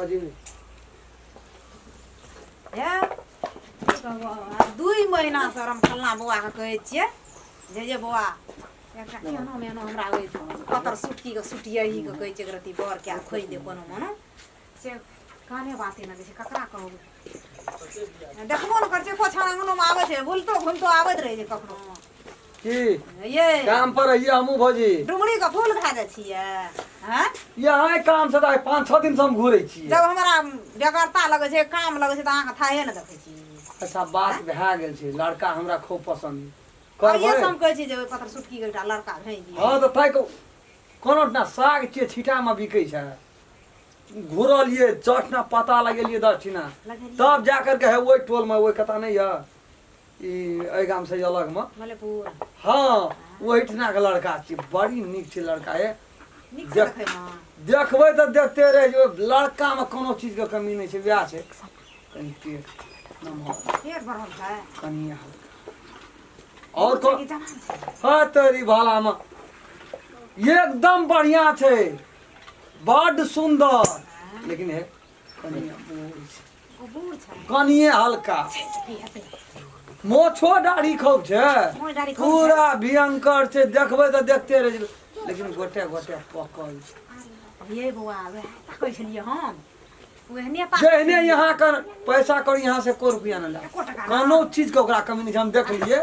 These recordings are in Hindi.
बाजी हे 2 महीना से हम फलना बौआ के कहै छियै जे बौआ एकटा केनो मेनो हमरा आबै पतर सुटकी के सुटियही के कहै छै रति बर क्या खोइ दे कोनो मनो से काने बाते न दै छै ककरा कहू देखबो न कर छै पोछा अंगनो में आबै छै बुलतो घुमतो आबैत रहै छै कखनो की ये काम पर रहिए हमू भौजी डुमरी के फूल खा जाइ छियै हैं यहाँ काम से 5-6 दिन से हम घूरे छियै जब हमरा बेगरता लगै छै काम लगै छै त अहाँ के थाहे न देखै छी अच्छा बात भए गेल छै लड़का हमरा खूब पसंद ये सब कहै छी जे पतर सुटकी के एकटा लड़का भेज दिए हां त ताइ कोनो ना साग के छीटा में बिकै छै घुरलिए चटना पता लगेलिए 10 ठिना तब जाकर के है ओइ टोल में ओइ कता नहीं है ई ए गाम से अलग में मलेपुर हां ओइ ठिना के लड़का छी बड़ी नीक छै लड़का है नीक से देखै में देखबै त देखते रह जो लड़का में कोनो चीज के कमी नहीं छै ब्याह छै कनी पेट नमहर पेट भरल छै कनिया और को हां तेरी भाला में एकदम बढ़िया छै बड़ सुंदर लेकिन है कनिया बूढ़ छै कनिए हल्का मोछो दाढ़ी खूब छै पूरा भयंकर छै देखबै त देखते रह जेबै लेकिन गोटे गोटे पकल ये बौआ कहै छलिए हम ओहने जहने यहाँ कर पैसा कर यहाँ से को रुपया न ला कोनो चीज के ओकरा कमी नहीं हम देख लिए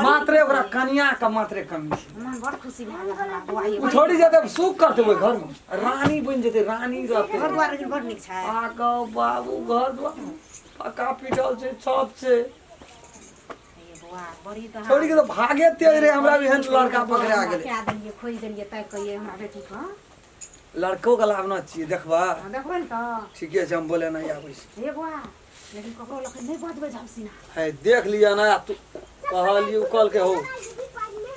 मात्रे ओकरा कनिया का मात्रे कमी छै मन बड़ खुशी भए गेल बौआ ये उ छोड़ी जेते सुख करते ओइ घर में रानी बन जेते रानी रहते घर द्वार के बड़ नीक छै आ गो बाबू घर द्वार पक्का पिटल छै छत छै ये बौआ बड़ी त छोड़ी के तो भागे तेज रे हमरा भी हन लड़का पकड़ा गेल क्या देलिए खोइ देलिए तै कहिए हमरा बेटी को लड़को के लाभना चाहिए देखबा देखबै न त ठीके छै हम बोले नहीं आबै छै हे बौआ लेकिन ककरो लखन नहीं बजबै झमसी ना है देख लिया ना तू कहलियो कल के हो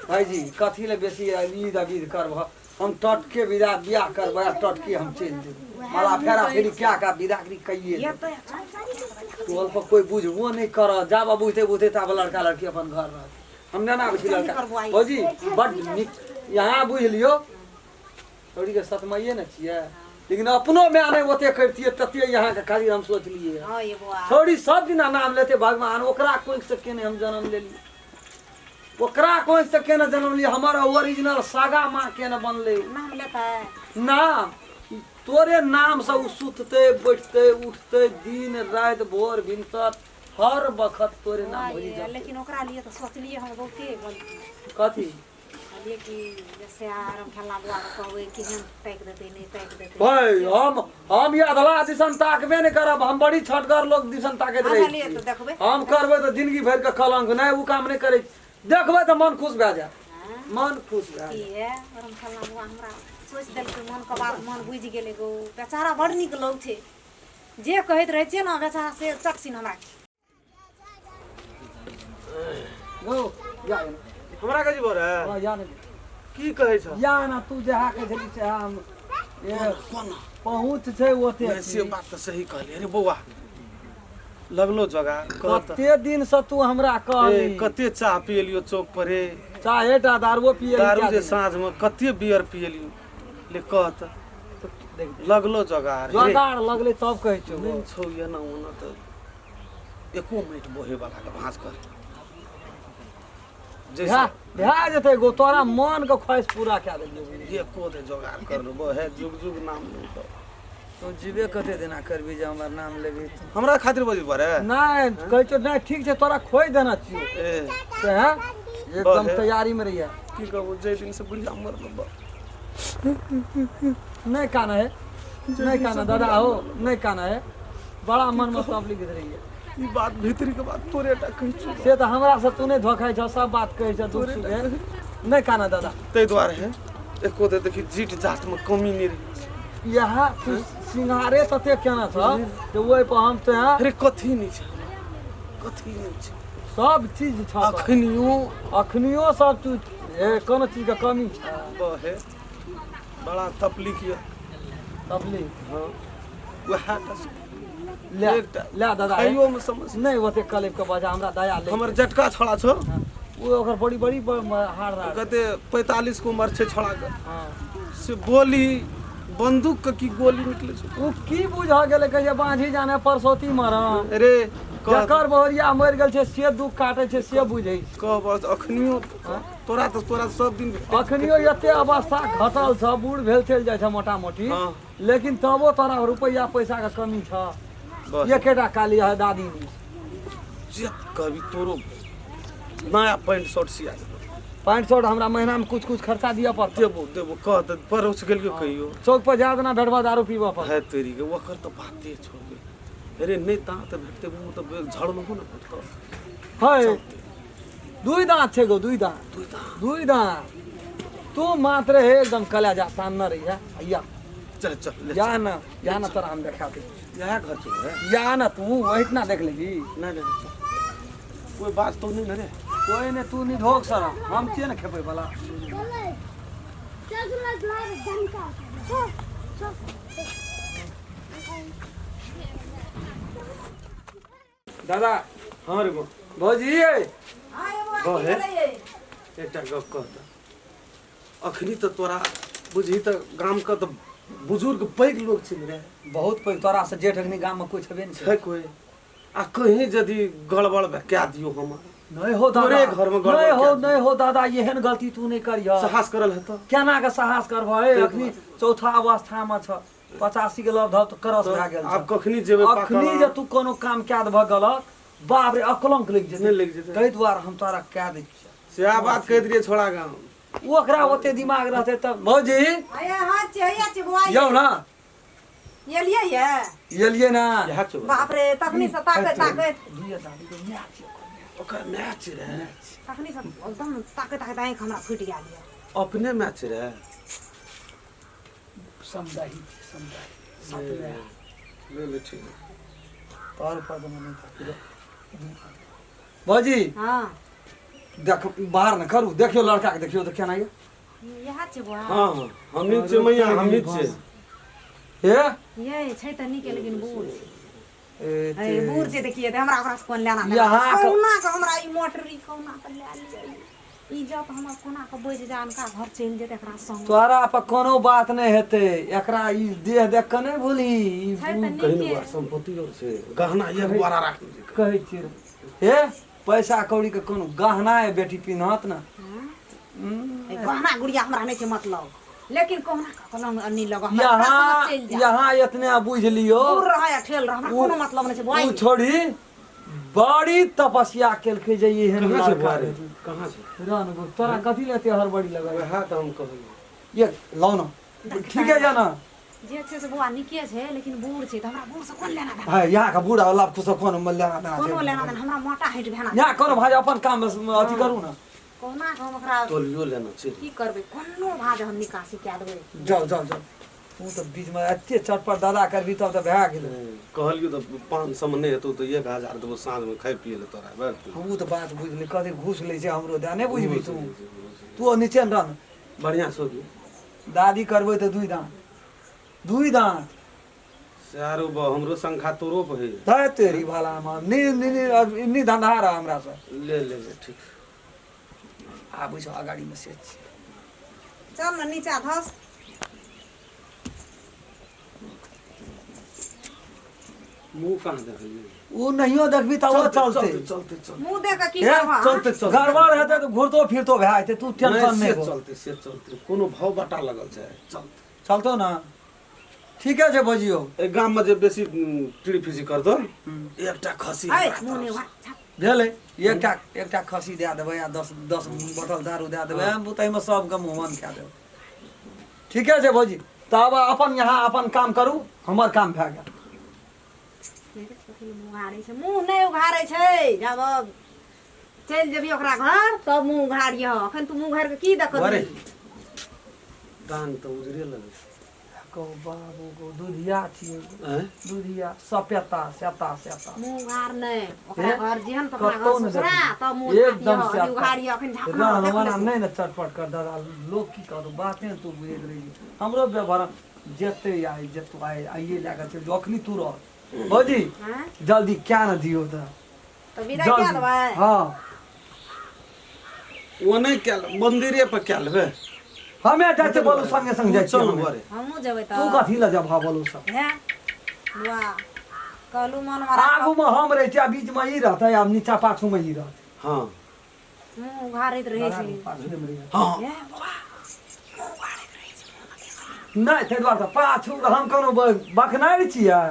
भाईजी कथी ले बेसी ईद अबीद करब हम टटके विदा बियाह करब टटके हम चल जेब मला फेरा फेरी क्या का विदागरी कहिए ये तो टोल पर कोई बुझबो नहीं कर जाब बुझते बुझते तब लड़का लड़की अपन घर रह हम ना आबै छी लड़का भौजी बड नीक यहाँ बुझ लियो थोड़ी के सतमइए न छिए लेकिन अपनो में नहीं ओते करतिए तते यहाँ के खाली हम सोच लिए हां ये बौआ थोड़ी सब दिन नाम लेते भगवान ओकरा कोई से केने हम जन्म ले लिए ओकरा कोई से केने जन्म लिए हमारा ओरिजिनल सागा मां केने बनले नाम लेता है नाम तोरे नाम से उ सुतते बैठते उठते दिन रात भोर भिनसर हर वक्त तोरे नाम होई जा लेकिन ओकरा लिए तो सोचलिए हम बहुते कथी ये कि जैसे आराम खेला बुआ कहबै कि हम पैक देते नहीं पैक देते भाई हम ये अधला दिसन ताकबे नहीं करब हम बड़ी छटगर लोग दिसन ताकत रही तो देखबै हम करबै तो जिंदगी भर के कलंक नहीं उ काम नहीं करे देखबै तो मन खुश भए जाए मन खुश भए की है आराम खेला बुआ हमरा सोच देल के मन के बात मन बुझ गेले गो बेचारा बड़ निक लोग थे जे कहैत रहे छै ना बेचारा से चक्सिन हमरा गो या हमरा कजी बोल रे हां या ने की कहै छ या ना तू जहा के झली से हम ये कोन पहुंच छै ओते से बात तो सही कहली अरे बौआ लगलो जगह कहत कते दिन से तू हमरा कहली कते चाह पियलियो चौक पर रे चाहे टा दारू पिए दारू जे साँझ में कते बियर पियलियो ले कहत लगलो जगह रे जोगाड़ लगले तब कहै छौ नहीं छौ ये ना ओना तो एको मिनट बोहे वाला के भांज कर जैसे भए जेतै गो तोरा मन के ख्वाहिश पूरा कए देलियो एको दे जोगाड़ कर लो है जुग जुग नाम नहीं तो तो जीवे कते देना करबी जे हमर नाम लेबी हमरा खातिर बजी पड़े नहीं कहै छौ नहीं ठीक छै तोरा खोइ देना चाहिए ए ते हैं एकदम तैयारी में रहिए की कहबो जे दिन से बुढ़िया मर लो नहीं काना है नहीं काना दादा हो नहीं काना है बड़ा मन में सब लिख रही है ई बात भीतरी के बात तोरे टा कहै छी से तो हमरा से तू नहीं धोखाइ छ सब बात कहै छ दुख सुख है नहीं काना दादा तै द्वारे है एको दे देखी जीट जात में कमी नहीं रही यहाँ तू सिंगारे तते केना छ जे ओइ पर हम ते अरे कथी नहीं छ कथी नहीं छ सब चीज छ अखनियो सब तू कोनो चीज के कमी छ बहे बड़ा तकलीफ है तकलीफ हां वह ले ले दादा आइयो में समझ नहीं ओते कलेब के बजा हमरा दया ले हमर जटका छोड़ा छो वो ओकर बड़ी बड़ी हार रहा कहते 45 को उम्र छे छोड़ा के हां से बोली बंदूक के की गोली निकले छै उ की बुझा गेले कहिया बांझी जाने परसौती मरम अरे जकर बहुरिया मरि गेल छै से दुख काटे छै से बुझै छै कह बस अखनियो तोरा सब दिन अखनियो एते अवस्था घटल छ बूढ़ भेल चलि जाइ छ मोटा मोटी हाँ। लेकिन तबो तोरा रुपया पैसा के कमी छ बस एकेटा काली है दादी नी जे कभी तोरो नया पैंट शर्ट सिया देबो 500 हमरा महीना में कुछ खर्चा दिया पड़ते देबो कह त परोस गेलियो कहियो चौक पर जा देना भेटवा दारू पीबा पर है तेरी के ओकर तो बाते छोड़ दे अरे नहीं ता त भेटते मुंह तो झड़ न हो न भेटतो है दुई दांत छे गो दुई दांत तू मात्र है एकदम कला जा तान न रही है या चल चल ले या ना तोरा हम देखा दे यहाँ घर चल या ना तू वही इतना देख लेगी नहीं कोई बात तो नहीं न रे कोई ने तू नहीं ढोक सर हम के न खेपे वाला दादा हाँ रे गो भौजी गो है एकटा गप कहता अखनी तो तोरा बुझी तो गाम का तो बुजुर्ग पैघ लोग छिन रे बहुत पैघ तोरा से जेठ अग्नि गाम में कोई छबे नहीं है कोई आ कहीं यदि गड़बड़ क्या दियो हम नहीं हो दादा तोरे घर में गड़बड़ नहीं हो दादा एहन गलती तू नहीं करिया साहस करल है तो केना के साहस करबे अखनी चौथा अवस्था में छ 85 के लव धव तो करस भए गेल अब कखनी जेबे अखनी जे तू कोनो काम क्या भ गलत बाप रे अकलंक लग जेते नहीं लग जेते तै द्वारा हम तोरा कह दै छी से आ बात कह दिए छोड़ा गांव ओकरा ओते दिमाग रहते त भौजी आया हां चाहिए बुआ यौ ना ये लिए ये लिए ना यह चो बाप रे तखनी से ताकत दुइया दादी के मैच ओकर मैच रे तखनी से एकदम ताकत आंख हमरा फूट गेल ये अपने मैच रे समदाही साथ में ले ले ठीक तोर पर तो नहीं था भौजी हां देख बाहर न करू देखियो लड़का के देखियो तो केना ये यह छे बुआ हां हां हम नीचे मैया हम नीचे हे ये छै त निके लेकिन बूढ़ ए ए बूढ़ छे देखिए त हमरा ओकरा से कोन लेना यहाँ कोना के हमरा ई मोटरी कोना के ले लियै ई जब हमरा कोना के बज जान का घर चल जेते एकरा संग तोरा पर कोनो बात नहीं हेते एकरा ई देह देख के नहीं भूली छै त कहीं निके बार संपत्ति और से गहना एक बार राख दीजिए कहै छी हे पैसा कौड़ी के कोनो गहना है बेटी पिन्हत ना गहना गुड़िया हमरा नहीं छे मतलब लेकिन कोना का कलंग अन्नी लगा हमरा यहाँ चल जा यहाँ इतने बुझ लियो दूर रहा ठेल रहा हमरा कोनो मतलब नहीं छे तू भाई छोड़ी बड़ी तपस्या केलके जे एहन कहां से लड़का बारे रहे। कहां से रानगो तोरा कथी लेते हड़बड़ी लगा वह तो हम कहलिए ये लाओ ना ठीक है जाना जे छे से बुआ निके छे लेकिन बूढ़ छे त हमरा बूढ़ से कोन लेना देना भाई यहाँ का बूढ़ा वाला कुछ कोनो मन लेना देना कोनो लेना देना हमरा मोटा हाइट भेना यहाँ करो भाई अपन काम अथी करू ना कोना के हम ओकरा तोलियो लेना छै की करबे कोनो भाज हम निकासी कए देबे जाओ तू तो बीच में एते चटपट दादा करबी तब तो भए गेल कहलियो तो 500 में नहीं हेतौ तो 1000 देबो साँझ में खाइ पिए ले तोरा बस हमहू तो बात बुझली कथी घूस ले छै हमरो दे नहीं बुझबी तू नीचे न रह बढ़िया सोगी दादी करबै तो दुई दांत सारो हमरो संख्या तोरो पे है धै तेरी भाला में नी धंधा रहा हमरा से ले ले ले ठीक आबै छ अगाडि में से चल न नीचा धस मुंह कहां देखलिए उ नहियो देखबी त वो चलते चलते चलते मुंह देख के की हे, करबा चलते चलते गड़बड़ हेतै तो घुरतो फिरतो भए जेतै तू टेंशन नहीं हो से चलते कोनो भाव बाटा लगल छै चलते चलतो ना ठीके छै बजियो ए गाम में जे बेसी टिड़ी फिसी कर दो एकटा खसी है मुंह ने वा भेलै एकटा खसी दे देबै या 10 बोतल दारू दे देबै हम बुतै में सबके मुंहन कए देबै ठीके छै भौजी तब अपन यहाँ अपन काम करू हमर काम भए गेल मुंह उघारै छै मुंह नहीं उघारै छै जब चल जेबी ओकरा घर तब मुंह उघारियो अखन तू मुंह उघार के की देखत अरे दान तो उजरे लगे को बाबू को दूधिया छियै हैं दूधिया सपेता सेता मुंह उघार नहीं ओकरा घर जेहन तो ओकरा कतौ घर नहि ससुरा देखी। तब मुंह एकदम उघारियो से अभी उघारियो अखन झापना रहना नहीं ना चटपट कर दादा लोग की कहतो बातें तू बुझैत रही हमरो व्यवहार जेते आइ जेतो आइए लगा चल अखनी तू रह भौजी हैं जल्दी क्या न दियो तो विदा क्या देबै हाँ वो नहीं क्या मंदिरे पर क्या लेबे हमें जाते बोलू संगे संग जाए चल घरे हमहूँ जेबै तू तऽ कथी ला जब बोलू सब हे बुआ कहलू मन आगू में हम रहे छियै बीच में ई रहते आब नीचा पाछू में ई रहते हाँ मुँह उघारैत रहै छी हाँ हे नहीं थे द्वारा पाछू हम कोनो बखनार छियै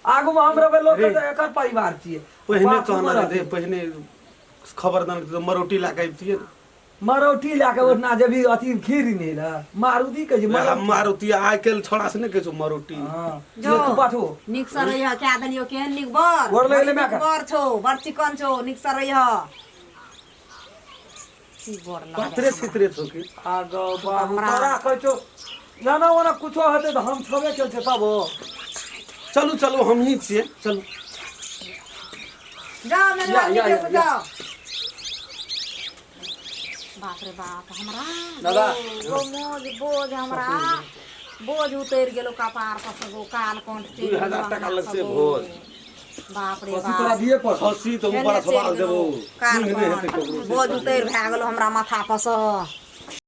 आगू में हम रहबै लोग तऽ एकर परिवार छियै पहिने पाछू में कहना रहतै। रे पहले खबरदार तो मरोटी ला के आइतिए मरोटी लाके उठना जब अथी खीर नहीं रहा मारुति के जे मारुति आइ काल्हि छोड़ा से ने कहै छौ मरोटी हां जो जो तू पाछू नीक से रहिह कए देलियो केहन नीक बर गोर लगले बड़ माय नीक का। बर छौ बड़ चिकन छौ नीक से रहिह की बर पत्रे छितरे छौ कि आगो बाबू हमरा- तोरा कहै छौ जाना वाना कुछो हेतै तऽ हम छबे केल छै तब चलू चलू हम ही छियै चलू जाओ मेरे या, वाली या, के या, से या। जाओ बाप रे बाप हमरा दादा। गो मोज बोझ हमरा बोझ उतर गेलो कपार पर से गो काल कंठ टेढ़ 2000 टाका गेलो लगतै हमरा भोज। सब। बाप रे पसी तोरा बाप दिए पर खसी तो ऊपर सवाल देबो काल नहीं हेतै कंठ ककरो बोझ उतर भए गेलो हमरा माथा पर से